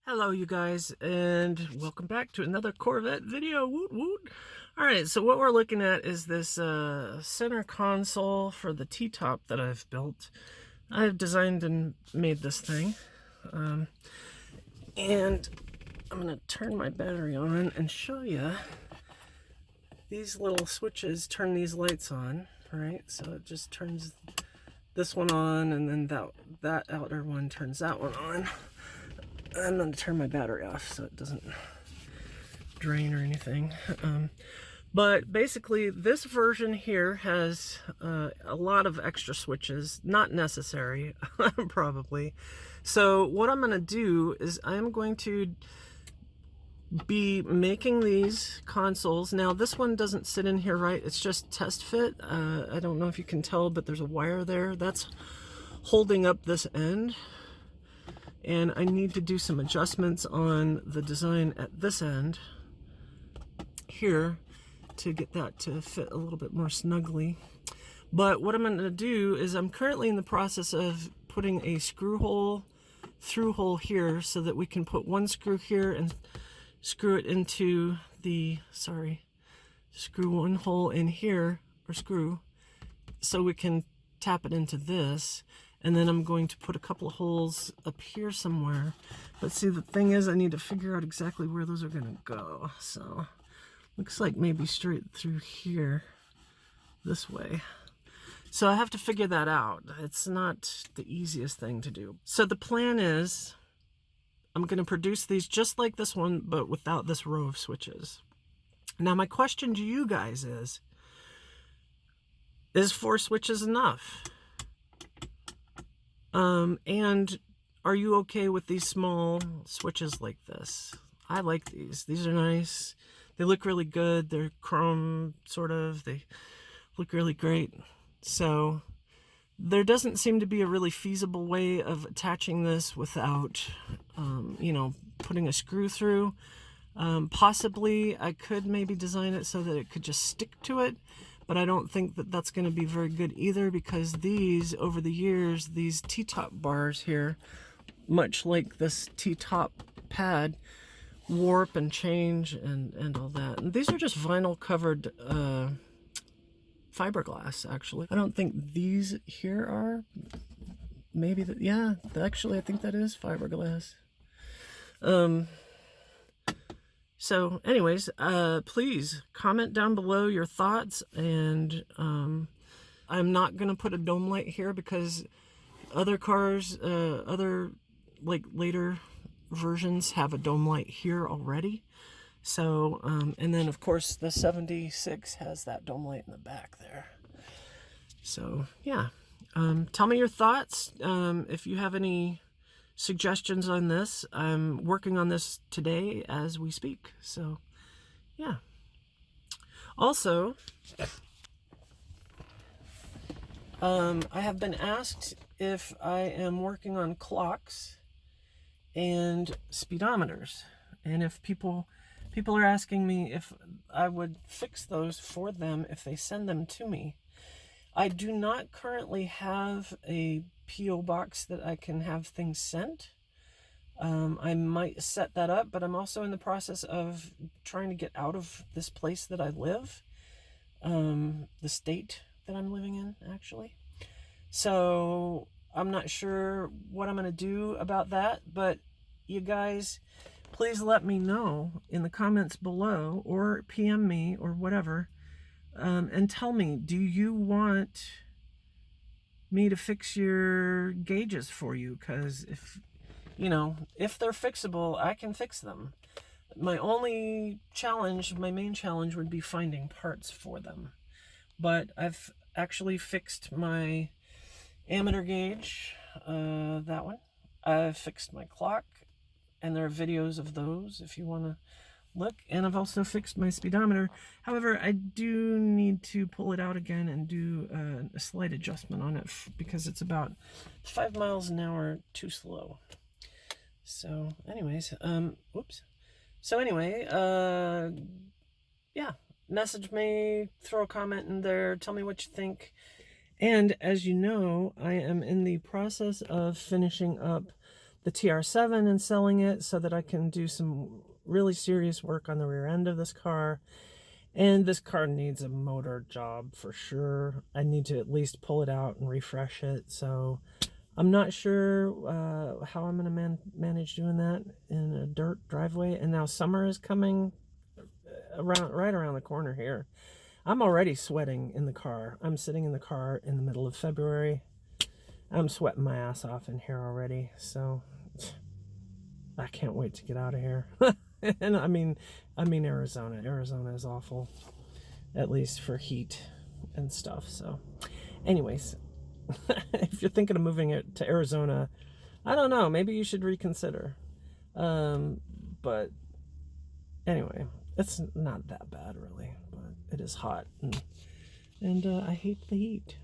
Hello you guys, and welcome back to another Corvette video. Woot woot. Alright, so what we're looking at is this center console for the T-top that I've built. I've designed and made this thing. And I'm going to turn my battery on and show you. These little switches turn these lights on, right? So it just turns this one on, and then that outer one turns that one on. I'm going to turn my battery off so it doesn't drain or anything. But basically, this version here has a lot of extra switches, not necessary, probably. So what I'm going to do is I'm going to be making these consoles. Now, this one doesn't sit in here, right? It's just test fit. I don't know if you can tell, but there's a wire there. That's holding up this end. And I need to do some adjustments on the design at this end here to get that to fit a little bit more snugly. But what I'm going to do is I'm currently in the process of putting a screw hole through hole here so that we can put one screw here and screw it into the, screw one hole in here, or screw, so we can tap it into this. And then I'm going to put a couple of holes up here somewhere. But see, the thing is, I need to figure out exactly where those are going to go. So, looks like maybe straight through here, this way. So I have to figure that out. It's not the easiest thing to do. So the plan is, I'm going to produce these just like this one, but without this row of switches. Now my question to you guys is 4 switches enough? And are you okay with these small switches like this? I like these. These are nice. They look really good. They're chrome, sort of. They look really great. So there doesn't seem to be a really feasible way of attaching this without, putting a screw through. Possibly I could maybe design it so that it could just stick to it. But I don't think that that's going to be very good either, because these, over the years, these T-top bars here, much like this T-top pad, warp and change and all that. And these are just vinyl covered fiberglass, actually. I don't think these here are. Maybe that, yeah, actually I think that is fiberglass. So anyways, please comment down below your thoughts, and I'm not going to put a dome light here because other cars, other like later versions have a dome light here already. So, and then of course the 76 has that dome light in the back there. So yeah, tell me your thoughts. If you have any suggestions on this. I'm working on this today as we speak. So, yeah. Also, I have been asked if I am working on clocks and speedometers, and if people are asking me if I would fix those for them if they send them to me. I do not currently have a P.O. box that I can have things sent. I might set that up, but I'm also in the process of trying to get out of this place that I live, the state that I'm living in, actually. So I'm not sure what I'm going to do about that, but you guys, please let me know in the comments below, or PM me, or whatever, and tell me, do you want me to fix your gauges for you? Because if they're fixable, I can fix them. My only challenge, my main challenge, would be finding parts for them. But I've actually fixed my ammeter gauge, that one. I've fixed my clock, and there are videos of those if you want to look. And I've also fixed my speedometer. However, I do need to pull it out again and do a slight adjustment on it because it's about 5 miles an hour too slow. So anyways, So anyway, yeah, message me, throw a comment in there, tell me what you think. And as you know, I am in the process of finishing up the TR7 and selling it so that I can do some really serious work on the rear end of this car. And this car needs a motor job for sure. I need to at least pull it out and refresh it. So I'm not sure how I'm going to manage doing that in a dirt driveway. And now summer is coming right around the corner here. I'm already sweating in the car. I'm sitting in the car in the middle of February. I'm sweating my ass off in here already. So I can't wait to get out of here. And I mean Arizona. Arizona is awful, at least for heat and stuff. So anyways, if you're thinking of moving it to Arizona, I don't know, maybe you should reconsider. But anyway, it's not that bad really, but it is hot, and I hate the heat.